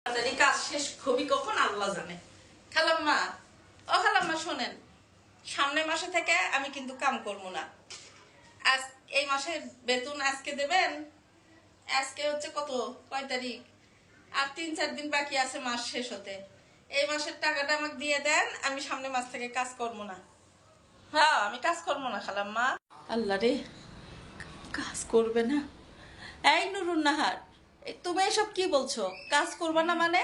তাড়াতাড়ি কাজ শেষ হবি কখন আল্লাহ জানে। খালাম্মা, ও খালাম্মা শোনেন, সামনের মাসে থেকে আমি কিন্তু কাম করবো না। আজ এই মাসের বেতন আজকে দেবেন। আজকে হচ্ছে কয় তারিখ? আর 3-4 দিন বাকি আছে মাস শেষ হতে। এই মাসের টাকাটা আমাকে দিয়ে দেন, আমি সামনের মাস থেকে কাজ করবো না। হ্যাঁ, আমি কাজ করবো না খালাম্মা। আল্লাহ রে, কাজ করবে না? এই নুরুন নাহার, তুমি এসব কি বলছো? কাজ করবা না মানে?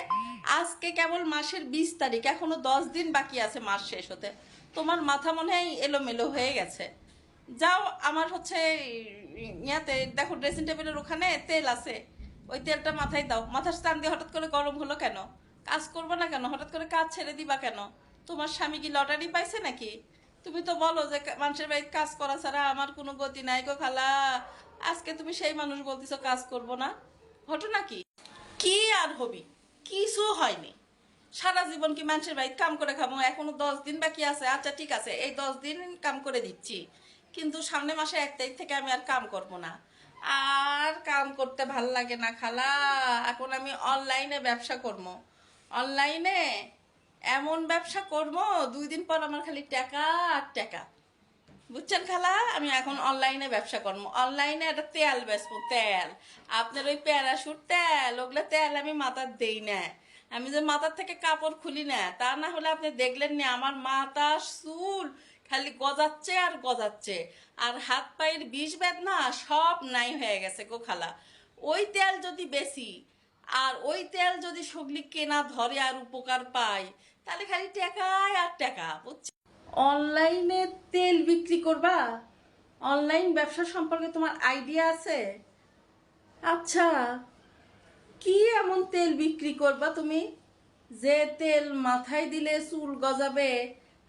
আজকে কেবল মাসের 20 তারিখ, এখনো 10 দিন বাকি আছে মাস শেষ হতে। তোমার মাথা মনে হয় এলোমেলো হয়ে গেছে। যাও, আমার হচ্ছে ইয়াতে দেখো, ড্রেসিং টেবিলের ওখানে তেল আছে, ওই তেলটা মাথায় দাও। মাথার স্থান দিয়ে হঠাৎ করে গরম হলো কেন? কাজ করবে না কেন? হঠাৎ করে কাজ ছেড়ে দিবা কেন? তোমার স্বামী কি লটারি পাইছে নাকি? তুমি তো বলো যে মানুষের বাড়িতে কাজ করা ছাড়া আমার কোনো গতি নাই গো খালা। আজকে তুমি সেই মানুষ বলতেছো কাজ করব না। ঘটনা কি? কি আর হবি? কিছু হয়নি। সারা জীবন কি মানুষের বাড়িতে কাম করে খাবো? এখনো 10 দিন বাকি আছে। আচ্ছা ঠিক আছে, এই 10 দিন কাম করে দিচ্ছি, কিন্তু সামনে মাসে 1 তারিখ থেকে আমি আর কাম করব না। আর কাম করতে ভাল লাগে না খালা। এখন আমি অনলাইনে ব্যবসা করবো। অনলাইনে এমন ব্যবসা করবো, 2 দিন পর আমার খালি টাকা আর টাকা। বুঝছেন খালা? আমি এখন অনলাইনে ব্যবসা করবো। অনলাইনে একটা তেল বেচবো, তেল। আপনার ওই প্যারাশুট তেল, ওগুলো তেল আমি মাথার দেই না। আমি যে মাথার থেকে কাপড় খুলি না, তা না হলে আপনি দেখলেন না আমার মাথা চুল খালি গজাচ্ছে আর গজাচ্ছে, আর হাত পায়ের বিষ বেদনা সব নাই হয়ে গেছে গো খালা। ওই তেল যদি বেশি, আর ওই তেল যদি সগলি কেনা ধরে আর উপকার পাই, তাহলে খালি টাকায় আর টাকা। বুঝছেন? অনলাইনে তেল বিক্রি করবা? অনলাইন ব্যবসা সম্পর্কে তোমার আইডিয়া আছে? আচ্ছা, কি এমন তেল বিক্রি করবা তুমি যে তেল মাথায় দিলে চুল গজাবে,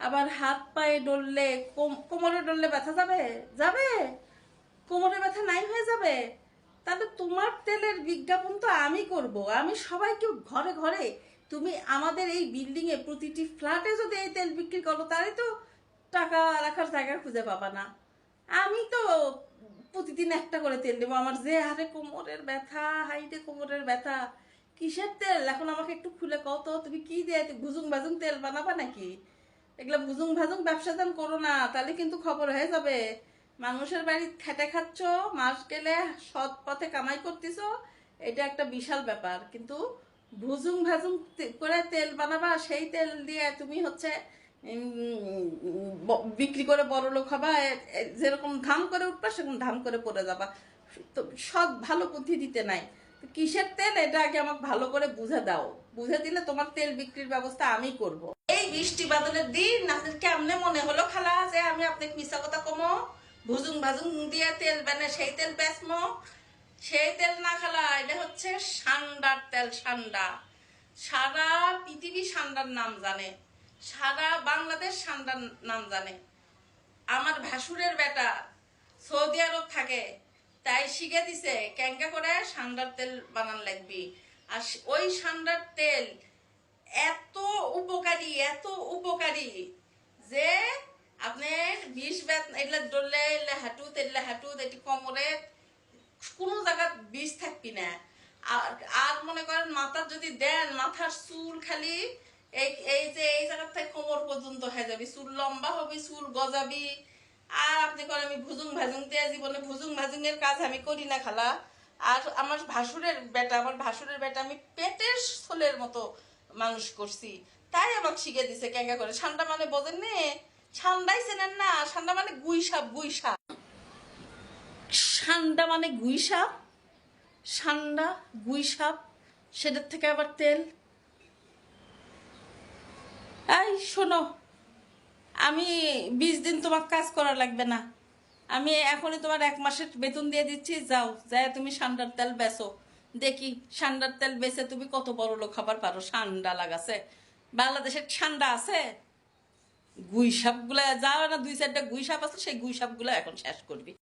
আবার হাত পায়ে ডললে, কোমরে ডললে ব্যথা যাবে? যাবে? কোমরে ব্যথা নাই হয়ে যাবে? তাহলে তোমার তেলের বিজ্ঞাপন তো আমি করব। আমি সবাইকে ঘরে ঘরে, তুমি আমাদের এই বিল্ডিং এ প্রতিটি ফ্ল্যাটে যদি এই তেল বিক্রি করো, তাহলে তো টাকা রাখার জায়গা খুঁজে পাবা না। আমি তো প্রতিদিন একটা করে তেল দেবো। আমার যে হারে কোমরের ব্যথা, হাইটে কোমরের ব্যথা। কিসের তেল এখন আমাকে একটু খুলে কও তো, তুমি কি দিয়ে ভুজুং ভাজুং তেল বানাবা নাকি? এগুলো ভুজুং ভাজুং ব্যবসা দান করো না, তাহলে কিন্তু খবর হয়ে যাবে। মানুষের বাড়ি খেটে খাচ্ছ, মাস গেলে সৎ পথে কামাই করতেছ, এটা একটা বিশাল ব্যাপার। কিন্তু ভুজুং ভাজুং করে তেল বানাবা, সেই তেল দিয়ে তুমি হচ্ছে বিক্রি করে বড় লোক হবা। যেরকম ধাম করে উঠবা, সেরকম ধাম করে পড়ে যাবা। তো সৎ ভালো বুদ্ধি দিতে নাই। কিসের তেল এটা আগে আমাকে ভালো করে বুঝে দাও। বুঝে দিলে তোমার তেল বিক্রির ব্যবস্থা আমি করব। এই বৃষ্টি বাদলের দিন আপনার কেমনে মনে হলো খালা যে আমি আপনাকে মিশা কথা কমো? ভুজুং ভাজুং দিয়ে তেল বানে সেই তেল বেচমো? সেই তেল না খালা, এটা হচ্ছে সান্ডার তেল। সান্ডা। সারা পৃথিবী সান্ডার নাম জানে, সারা বাংলাদেশ সান্ডার নাম জানে। আমার ভাসুরের বেটা সৌদি আরব থাকে, তাই শিখে দিছে ক্যাঙ্গা করে সান্ডার তেল বানান লাগবি। আর ওই সান্ডার তেল এত উপকারী, এত উপকারী যে আপনার বিষ এগুলা ডললে হাঁটুত, এগুলা হাঁটুত, এটি কোমরে কোনো জায়গা বিষ থাকবি না। আর মনে করেন মাথার যদি দেন, মাথার চুল খালি এই এই যে এই জায়গার থেকে কোমর পর্যন্ত হয়ে যাবি, চুল লম্বা হবি, চুল গজাবি। আর আপনি করেন আমি ভুজুং ভাজুং দিয়ে, জীবনে ভুজুং ভাজুং এর কাজ আমি করি না খালা। আর আমার ভাসুরের বেটা আমি পেটের ছোলের মতো মানুষ করছি, তাই আমাকে শিখে দিছে ক্যাঙ্গা করে। ঠান্ডা মানে বোঝেন নে? ঠান্ডাই চেনেন না? ঠান্ডা মানে গুইসাপ, গুইসাপ। ঠান্ডা মানে গুইসাপ, ঠান্ডা গুইসাপ, সেটার থেকে আবার তেল। এই শোনো, আমি 20 দিন তোমার কাজ করা লাগবে না। আমি এখনই তোমার 1 মাসের বেতন দিয়ে দিচ্ছি। যাও, যাই তুমি সান্ডার তেল বেচো। দেখি সান্ডার তেল বেচে তুমি কত বড় লোক খাবার পারো। ঠান্ডা লাগাছে, বাংলাদেশের ঠান্ডা আছে। গুই সাপ গুলা যাও না, 2-4টা গুই সাপ আছে, সেই গুই সাপ গুলা এখন শেষ করবি।